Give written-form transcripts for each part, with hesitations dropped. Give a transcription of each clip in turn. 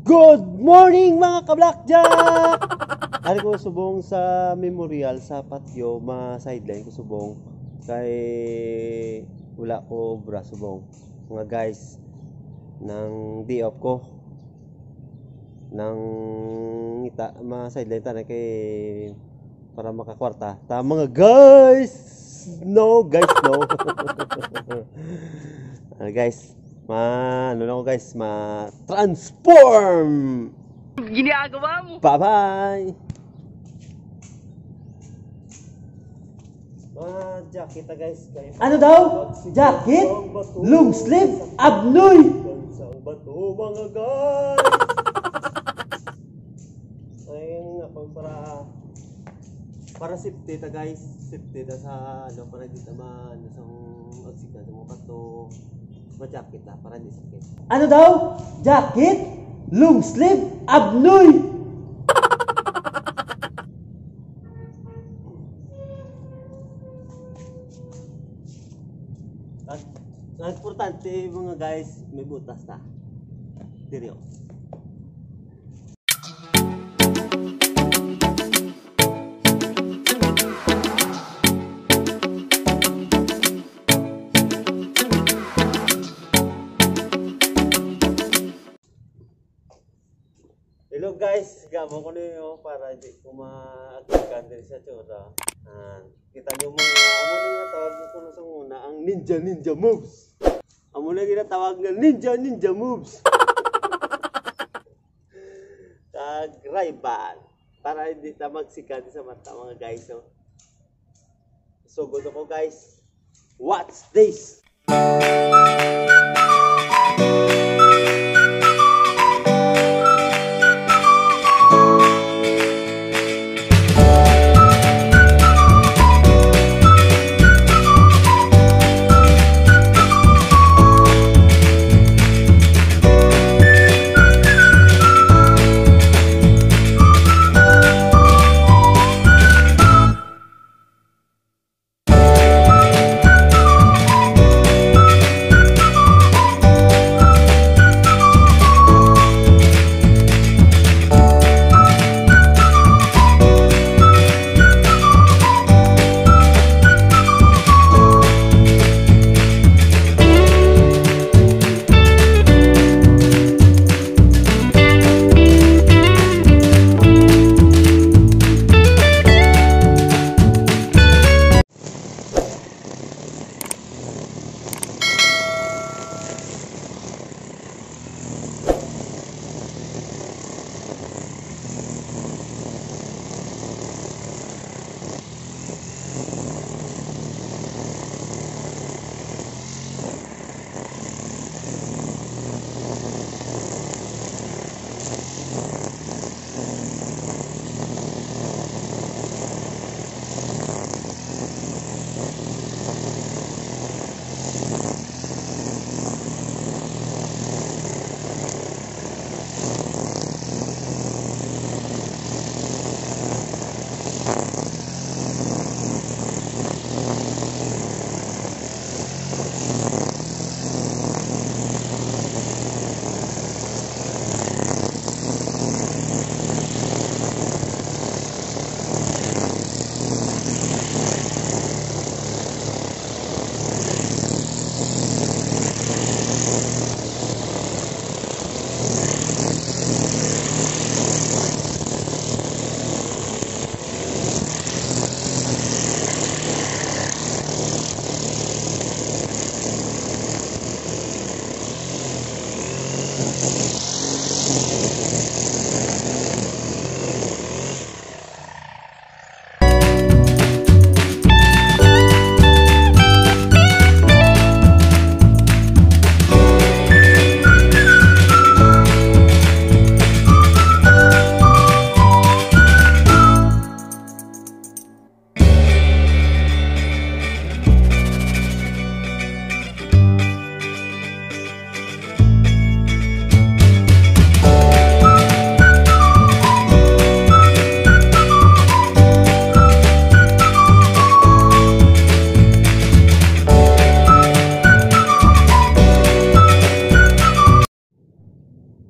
Good morning mga ka-Blackjack! Ano ko subong sa memorial sa patio, ma-sideline ko subong kay wala ko bra subong mga guys ng day off ko ng ma-sideline ta na kay para makakwarta ta mga guys no guys ano lang ko guys, ma-transform! Ginagawa mo! Bye-bye! Jacket guys. Ano daw? Jacket? Long sleeve? Abnoy! Bansang bato mga guys! Ayun nga, para safety ta guys. Safety ta sa ano, para dito man sa oxygen sa mga bato. Ma-jacket na para hindi sakit. Ano daw? Jacket? Long sleeve? Abnoy! Ang importante mga guys, may butas na. Diryo. Hello guys, gamo ko niyo para hindi ko ma-agtikan din sa tsura. Kita nyo mga amo nga tawag ko na sa una ang ninja moves. Amo na ginatawag na ninja moves. Tag-rival para hindi ta magsikat sa mata mga guys. So good ako guys. Watch this.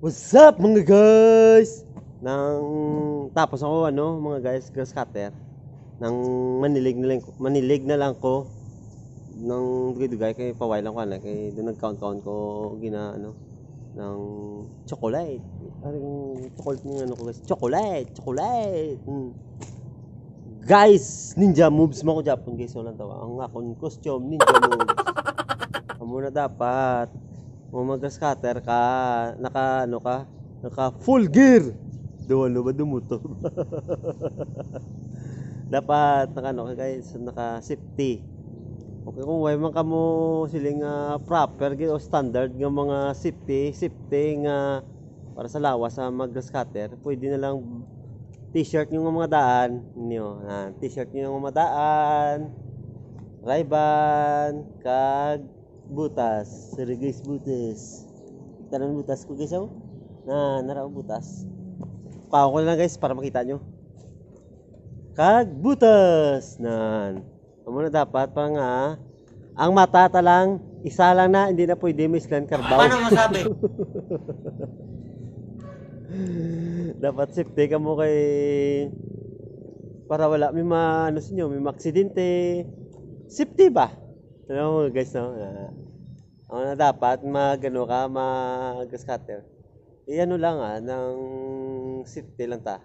What's up mga guys? Tapos ako mga guys, grass cutter. Manilig na lang ko ng dugay-dugay kay paway lang ko kay doon nag-count ko ng chocolate. Aring chocolate ko guys, chocolate. Guys, ninja moves mo ko Japon guys, wala tawa. Ang akong costume ninja moves. Amo na dapat mag-grass cutter ka, naka full gear. Duwalo ba dumuto? Dapat guys, naka safety. Okay, kung way man kamo siling proper o standard nga mga safety nga para sa lawas sa mag-grass cutter, pwede na lang t-shirt yung mga daan niyo. T-shirt yung mga daan, Ray-Ban, kag butas, sorry guys, butas. Tanan butas ko guys naraw butas. Pao ko lang guys para makita nyo. Kag butas amo na dapat pa nga ang mata talang isa lang na, hindi na pwede mislan karbaw. Paano masabi? Dapat safety ka mo kay para wala may may aksidente. Safety ba? Ano guys ano na dapat mag-grass cutter. Lang ng safety lang ta.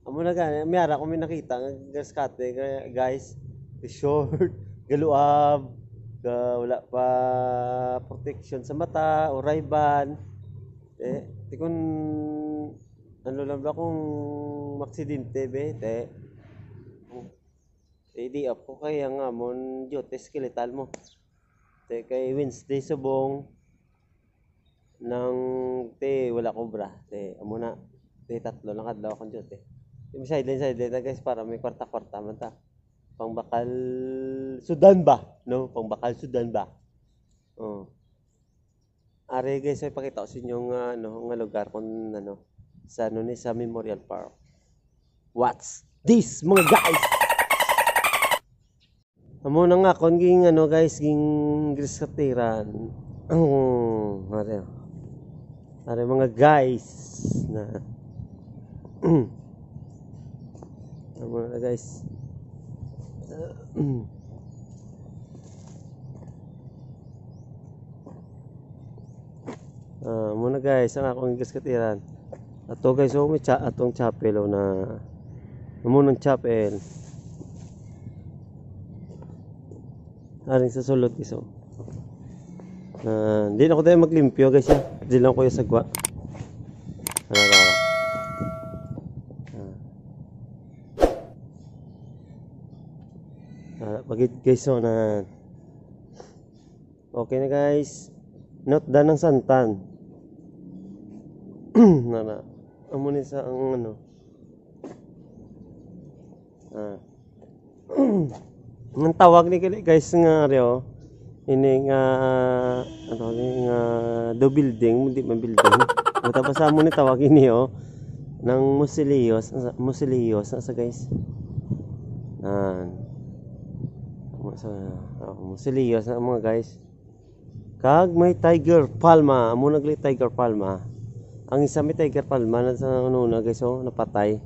Amo na mayara ko may nakita ng grass cutter guys, short, galuab, wala pa protection sa mata o Ray-Ban. Tikon lang ba kung maksidente di ako kaya nga mon jote skeletal mo. Kay Wednesday subong nang wala cobra. Amo na. Tatlo lang kadlaw akong jote. Yung sideline na guys para may kwarta-kwarta man ta. Pangbakal Sudan ba? No, pangbakal Sudan ba? Are guys, ay pakita ko sa inyo nga lugar kung sa Memorial Park. What's this mga guys? Amo na nga kon ging guys, ging grass cutteran. Are mga guys na amo na guys. Muna guys, ang akong grass cutteran. Ato guys, may atong chapel na munang chapel. Aring sa sulod guys. Hindi na ako tayo maglimpyo guys ya. Hindi lang ko yung sagwa. Bagit guys na okay na guys. Note dan ng santan. Amunin sa ang ang tawag ni guys nga reo ini nga do building, hindi man building. Tapos amo ni tawag ini ng musiliyos sa guys. Musiliyos na mga guys. Kag may tiger palma, amo nagli tiger palma. Ang isa may tiger palma na sa na guys napatay.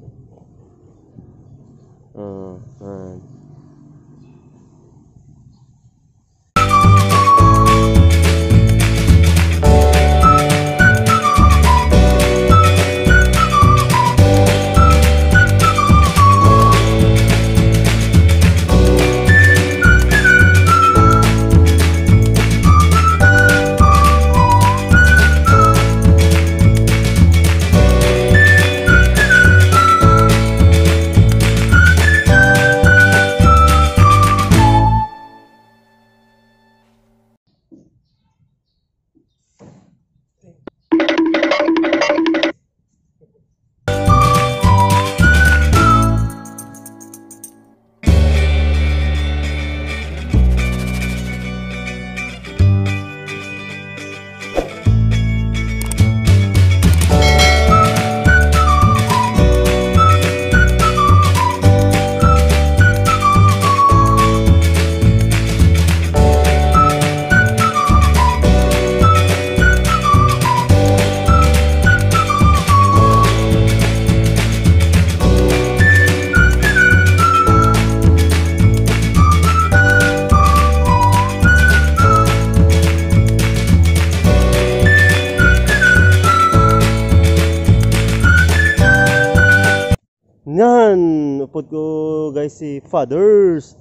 Yan, upod ko guys si Fathers.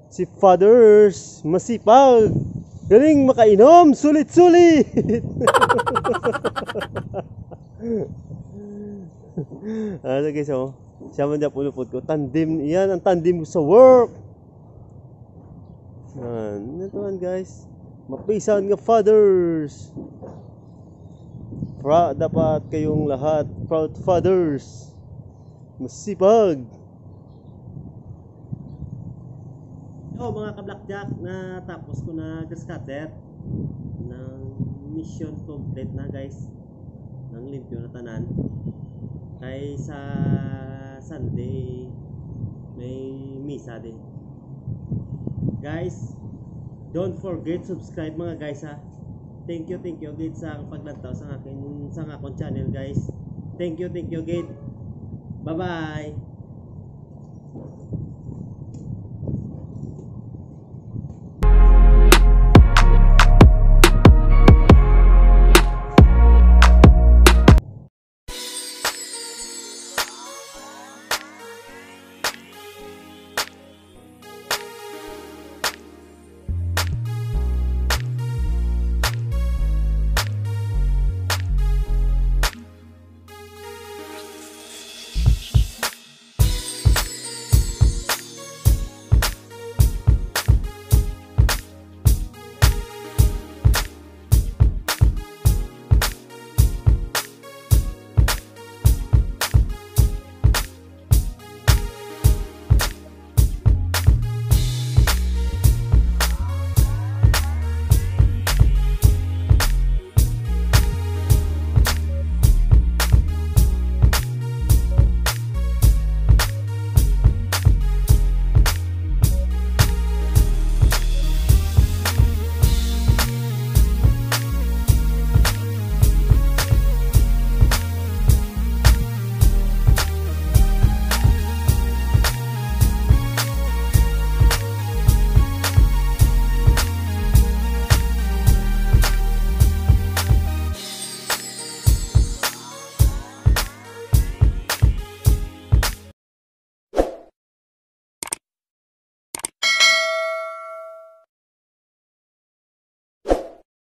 Si Fathers, masipag. Galing makainom, sulit-sulit. Ano guys, oh. Siya man dyan pulupod ko. Tandem, yan ang tandem ko sa work. Yan, ito man guys. Mapisan nga fathers. Dapat kayong lahat proud fathers. Masipag. So mga ka-blackjack, na tapos ko na scatter ng mission complete na guys, ng limpyo na tanan. Kay sa Sunday may misa din guys. Don't forget subscribe mga guys ha. Thank you gid sa paglantaw sa akong channel guys. Thank you gid. Bye bye.